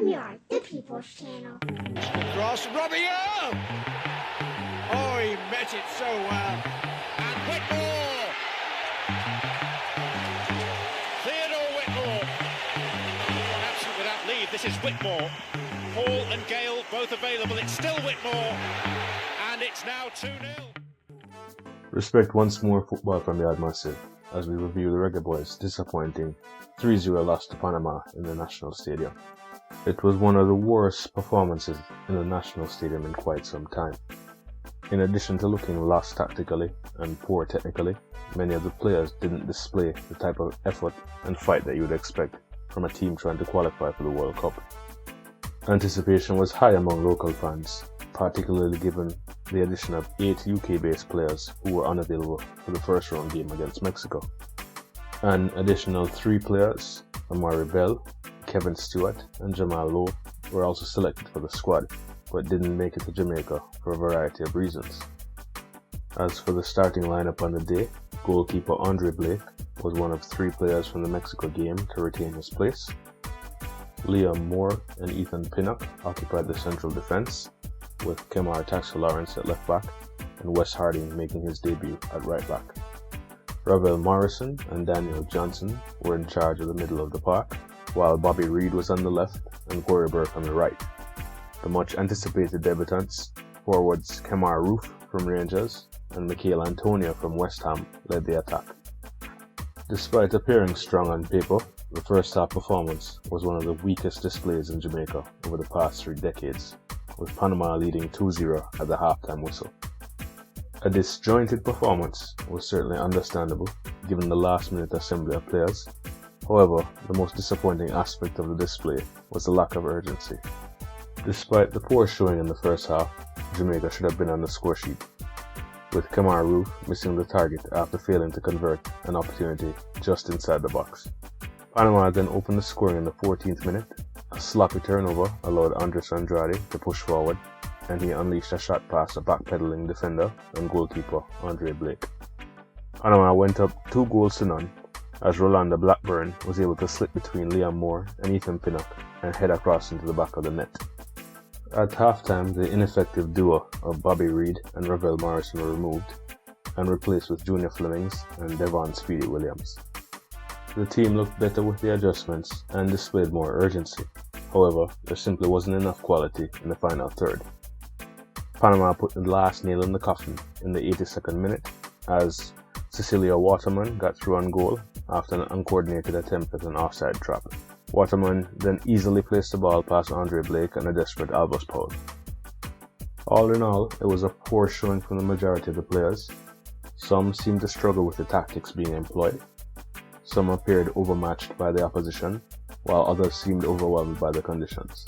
We are the People's Channel. Cross, Robbie, oh, he met it so well. And Whitmore! Theodore Whitmore. Absent without leave, this is Whitmore. Paul and Gale both available, it's still Whitmore. And it's now 2-0. Respect once more football from Yard Massive as we review the Reggae Boyz' disappointing 3-0 loss to Panama in the National Stadium. It was one of the worst performances in the National Stadium in quite some time. In addition to looking lost tactically and poor technically, many of the players didn't display the type of effort and fight that you would expect from a team trying to qualify for the World Cup. Anticipation was high among local fans, particularly given the addition of 8 UK-based players who were unavailable for the first round game against Mexico. An additional 3 players, Amari Bell, Kevin Stewart and Jamal Lowe, were also selected for the squad, but didn't make it to Jamaica for a variety of reasons. As for the starting lineup on the day, goalkeeper Andre Blake was one of 3 players from the Mexico game to retain his place. Liam Moore and Ethan Pinnock occupied the central defence, with Kemar Taxi-Lawrence at left back and Wes Harding making his debut at right back. Ravel Morrison and Daniel Johnson were in charge of the middle of the park, while Bobby Reid was on the left and Corey Burke on the right. The much anticipated debutants, forwards Kemar Roof from Rangers and Michael Antonio from West Ham, led the attack. Despite appearing strong on paper, the first half performance was one of the weakest displays in Jamaica over the past 3 decades, with Panama leading 2-0 at the halftime whistle. A disjointed performance was certainly understandable given the last-minute assembly of players. However, the most disappointing aspect of the display was the lack of urgency. Despite the poor showing in the first half, Jamaica should have been on the score sheet, with Kemar Roof missing the target after failing to convert an opportunity just inside the box. Panama then opened the scoring in the 14th minute. A sloppy turnover allowed Andres Andrade to push forward, and he unleashed a shot past a backpedaling defender and goalkeeper Andre Blake. Panama went up 2-0 as Rolanda Blackburn was able to slip between Liam Moore and Ethan Pinnock and head across into the back of the net. At halftime, the ineffective duo of Bobby Reid and Ravel Morrison were removed and replaced with Junior Flemings and Devon Speedy Williams. The team looked better with the adjustments and displayed more urgency. However, there simply wasn't enough quality in the final third. Panama put the last nail in the coffin in the 82nd minute as Cecilia Waterman got through on goal after an uncoordinated attempt at an offside trap. Waterman then easily placed the ball past Andre Blake and a desperate Albus Paul. All in all, it was a poor showing from the majority of the players. Some seemed to struggle with the tactics being employed. Some appeared overmatched by the opposition, while others seemed overwhelmed by the conditions.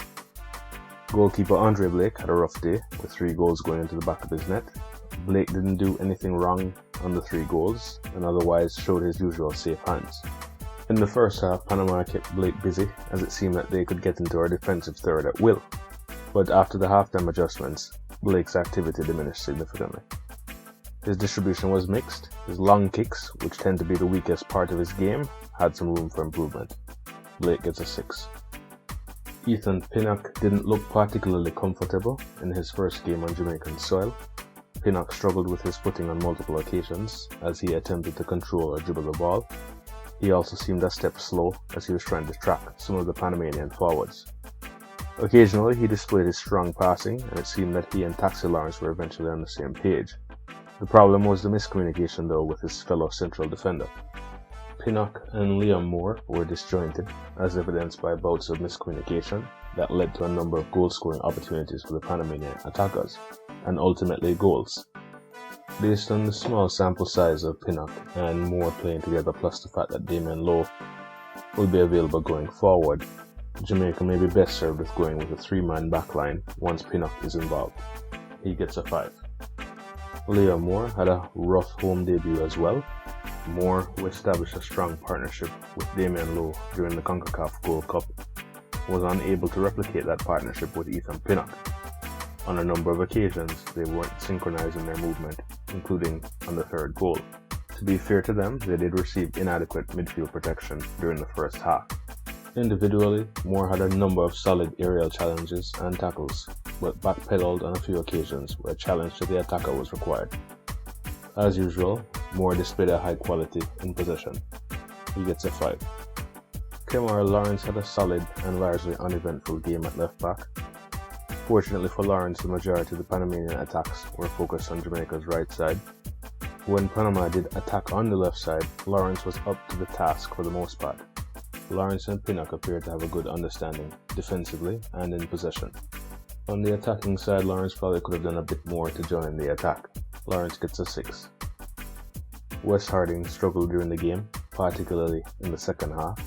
Goalkeeper Andre Blake had a rough day, with 3 goals going into the back of his net. Blake didn't do anything wrong on the 3 goals, and otherwise showed his usual safe hands. In the first half, Panama kept Blake busy, as it seemed that they could get into our defensive third at will. But after the halftime adjustments, Blake's activity diminished significantly. His distribution was mixed. His long kicks, which tend to be the weakest part of his game, had some room for improvement. Blake gets a 6. Ethan Pinnock didn't look particularly comfortable in his first game on Jamaican soil. Pinnock struggled with his footing on multiple occasions as he attempted to control or dribble the ball. He also seemed a step slow as he was trying to track some of the Panamanian forwards. Occasionally he displayed his strong passing, and it seemed that he and Taxi-Lawrence were eventually on the same page. The problem was the miscommunication though with his fellow central defender. Pinnock and Liam Moore were disjointed, as evidenced by bouts of miscommunication that led to a number of goal-scoring opportunities for the Panamanian attackers, and ultimately goals. Based on the small sample size of Pinnock and Moore playing together, plus the fact that Damian Lowe will be available going forward, Jamaica may be best served with going with a 3-man backline once Pinnock is involved. He gets a 5. Liam Moore had a rough home debut as well. Moore, who established a strong partnership with Damian Lowe during the CONCACAF Gold Cup, was unable to replicate that partnership with Ethan Pinnock. On a number of occasions, they weren't synchronized in their movement, including on the 3rd goal. To be fair to them, they did receive inadequate midfield protection during the first half. Individually, Moore had a number of solid aerial challenges and tackles, but backpedaled on a few occasions where a challenge to the attacker was required. As usual, Moore displayed a high quality in possession. He gets a 5. Kemar Lawrence had a solid and largely uneventful game at left back. Fortunately for Lawrence, the majority of the Panamanian attacks were focused on Jamaica's right side. When Panama did attack on the left side, Lawrence was up to the task for the most part. Lawrence and Pinnock appeared to have a good understanding, defensively and in possession. On the attacking side, Lawrence probably could have done a bit more to join the attack. Lawrence gets a 6. Wes Harding struggled during the game, particularly in the second half.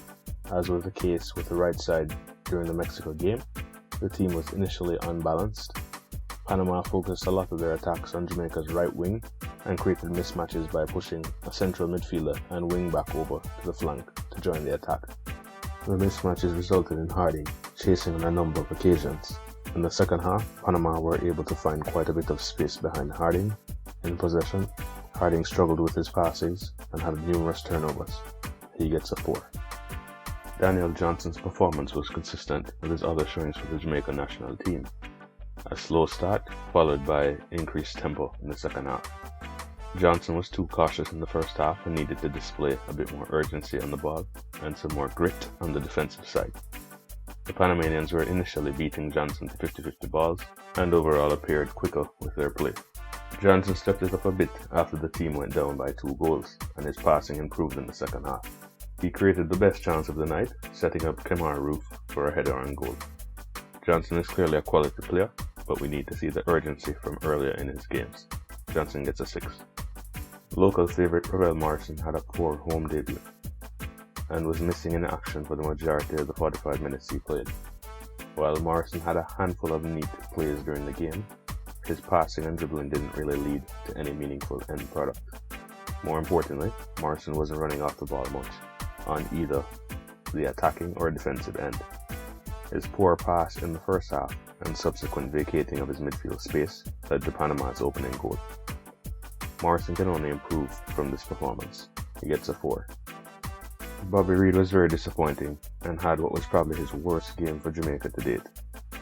As was the case with the right side during the Mexico game, the team was initially unbalanced. Panama focused a lot of their attacks on Jamaica's right wing and created mismatches by pushing a central midfielder and wing back over to the flank to join the attack. The mismatches resulted in Harding chasing on a number of occasions. In the second half, Panama were able to find quite a bit of space behind Harding. In possession, Harding struggled with his passes and had numerous turnovers. He gets a 4. Daniel Johnson's performance was consistent with his other showings for the Jamaica national team. A slow start, followed by increased tempo in the second half. Johnson was too cautious in the first half and needed to display a bit more urgency on the ball and some more grit on the defensive side. The Panamanians were initially beating Johnson to 50-50 balls and overall appeared quicker with their play. Johnson stepped it up a bit after the team went down by 2 goals and his passing improved in the second half. He created the best chance of the night, setting up Kemar Roof for a header on goal. Johnson is clearly a quality player, but we need to see the urgency from earlier in his games. Johnson gets a 6. Local favourite Ravel Morrison had a poor home debut and was missing in action for the majority of the 45 minutes he played. While Morrison had a handful of neat plays during the game, his passing and dribbling didn't really lead to any meaningful end product. More importantly, Morrison wasn't running off the ball much on either the attacking or defensive end. His poor pass in the first half and subsequent vacating of his midfield space led to Panama's opening goal. Morrison can only improve from this performance. He gets a 4. Bobby Reid was very disappointing and had what was probably his worst game for Jamaica to date.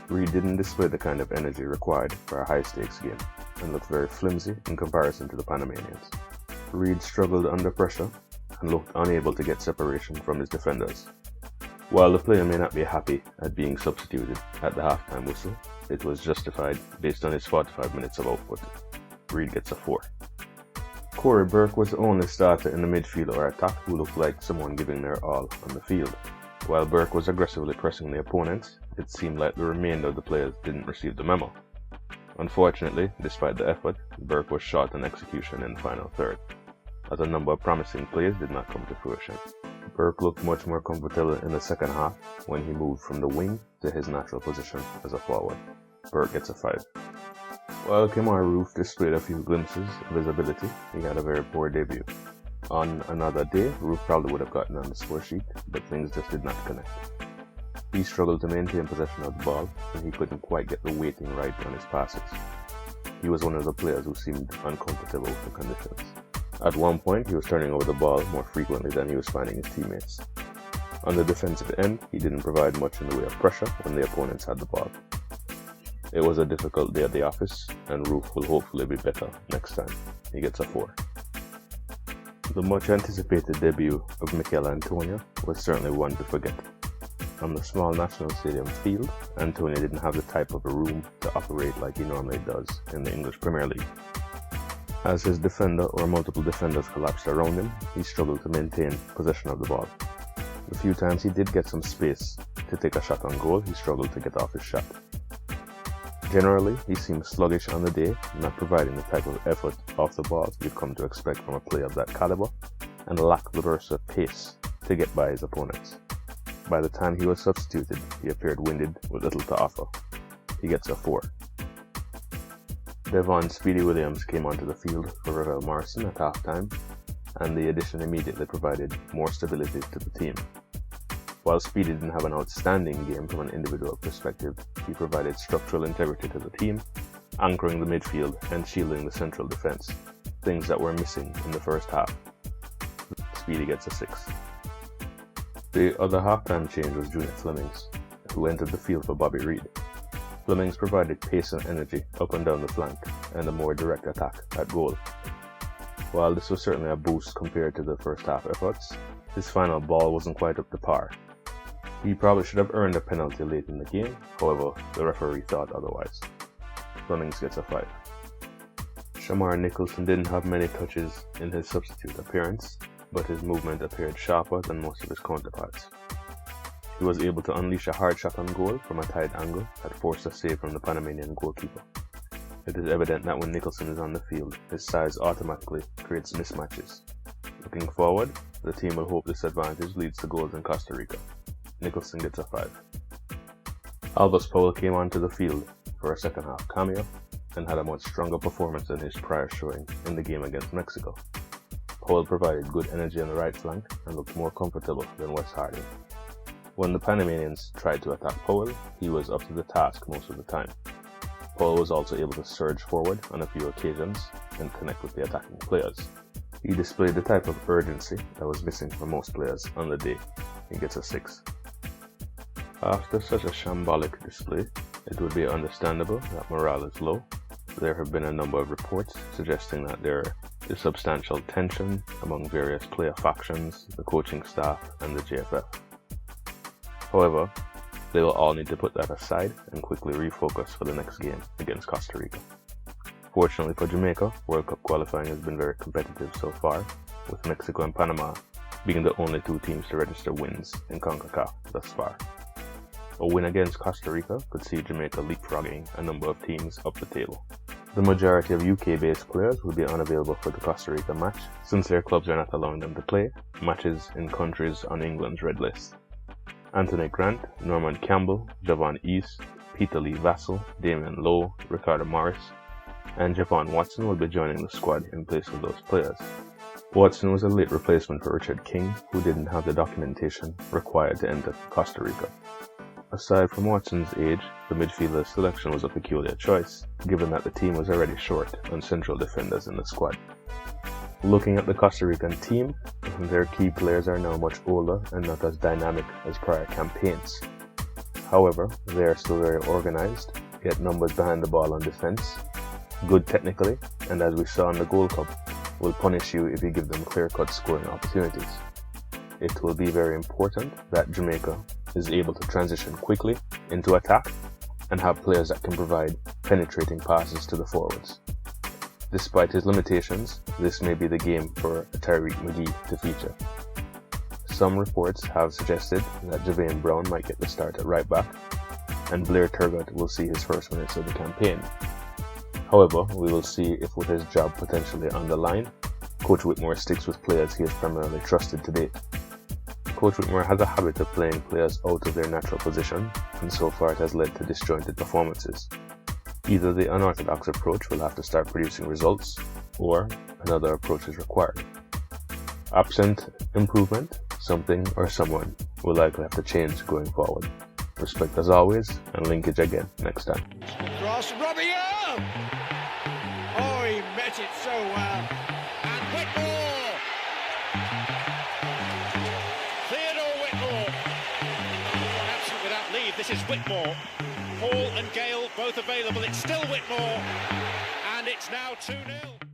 Reid didn't display the kind of energy required for a high-stakes game and looked very flimsy in comparison to the Panamanians. Reid struggled under pressure and looked unable to get separation from his defenders. While the player may not be happy at being substituted at the halftime whistle, it was justified based on his 45 minutes of output. Reid gets a 4. Corey Burke was the only starter in the midfield or attack who looked like someone giving their all on the field. While Burke was aggressively pressing the opponents, it seemed like the remainder of the players didn't receive the memo. Unfortunately, despite the effort, Burke was short on execution in the final third, as a number of promising plays did not come to fruition. Burke looked much more comfortable in the second half when he moved from the wing to his natural position as a forward. Burke gets a 5. While Kemar Roof displayed a few glimpses of his ability, he had a very poor debut. On another day, Roof probably would have gotten on the score sheet, but things just did not connect. He struggled to maintain possession of the ball, and he couldn't quite get the weighting right on his passes. He was one of the players who seemed uncomfortable with the conditions. At one point, he was turning over the ball more frequently than he was finding his teammates. On the defensive end, he didn't provide much in the way of pressure when the opponents had the ball. It was a difficult day at the office, and Roof will hopefully be better next time. He gets a 4. The much anticipated debut of Mikel Antonio was certainly one to forget. On the small National Stadium field, Antonio didn't have the type of a room to operate like he normally does in the English Premier League. As his defender or multiple defenders collapsed around him, he struggled to maintain possession of the ball. The few times he did get some space to take a shot on goal, he struggled to get off his shot. Generally, he seemed sluggish on the day, not providing the type of effort off the ball you've come to expect from a player of that caliber, and lacked the burst of pace to get by his opponents. By the time he was substituted, he appeared winded with little to offer. He gets a 4. Devon Speedy Williams came onto the field for Ravel Morrison at halftime, and the addition immediately provided more stability to the team. While Speedy didn't have an outstanding game from an individual perspective, he provided structural integrity to the team, anchoring the midfield and shielding the central defense, things that were missing in the first half. Speedy gets a 6. The other halftime change was Junior Flemings, who entered the field for Bobby Reed. Flemings provided pace and energy up and down the flank and a more direct attack at goal. While this was certainly a boost compared to the first half efforts, his final ball wasn't quite up to par. He probably should have earned a penalty late in the game, however, the referee thought otherwise. Flemings gets a 5. Shamar Nicholson didn't have many touches in his substitute appearance, but his movement appeared sharper than most of his counterparts. He was able to unleash a hard shot on goal from a tight angle that forced a save from the Panamanian goalkeeper. It is evident that when Nicholson is on the field, his size automatically creates mismatches. Looking forward, the team will hope this advantage leads to goals in Costa Rica. Nicholson gets a 5. Albus Powell came onto the field for a second half cameo and had a much stronger performance than his prior showing in the game against Mexico. Powell provided good energy on the right flank and looked more comfortable than Wes Harding. When the Panamanians tried to attack Powell, he was up to the task most of the time. Powell was also able to surge forward on a few occasions and connect with the attacking players. He displayed the type of urgency that was missing for most players on the day. He gets a 6. After such a shambolic display, it would be understandable that morale is low. There have been a number of reports suggesting that there is substantial tension among various player factions, the coaching staff, and the JFF. However, they will all need to put that aside and quickly refocus for the next game against Costa Rica. Fortunately for Jamaica, World Cup qualifying has been very competitive so far, with Mexico and Panama being the only two teams to register wins in CONCACAF thus far. A win against Costa Rica could see Jamaica leapfrogging a number of teams up the table. The majority of UK-based players will be unavailable for the Costa Rica match, since their clubs are not allowing them to play matches in countries on England's red list. Anthony Grant, Norman Campbell, Javon East, Peter Lee Vassell, Damian Lowe, Ricardo Morris, and Javon Watson will be joining the squad in place of those players. Watson was a late replacement for Richard King, who didn't have the documentation required to enter Costa Rica. Aside from Watson's age, the midfielder selection was a peculiar choice, given that the team was already short on central defenders in the squad. Looking at the Costa Rican team, their key players are now much older and not as dynamic as prior campaigns. However, they are still very organized, get numbers behind the ball on defense, good technically, and as we saw in the Gold Cup, will punish you if you give them clear-cut scoring opportunities. It will be very important that Jamaica is able to transition quickly into attack and have players that can provide penetrating passes to the forwards. Despite his limitations, this may be the game for Tyreek McGee to feature. Some reports have suggested that Javane Brown might get the start at right back, and Blair Turgott will see his first minutes of the campaign. However, we will see if with his job potentially on the line, Coach Whitmore sticks with players he has primarily trusted to date. Coach Whitmore has a habit of playing players out of their natural position, and so far it has led to disjointed performances. Either the unorthodox approach will have to start producing results, or another approach is required. Absent improvement, something or someone will likely have to change going forward. Respect as always, and linkage again next time. Cross, Robbie! Oh, he met it so well. And Whitmore! Theodore Whitmore. Absent without leave, this is Whitmore. Hall and Gale both available. It's still Whitmore. And it's now 2-0.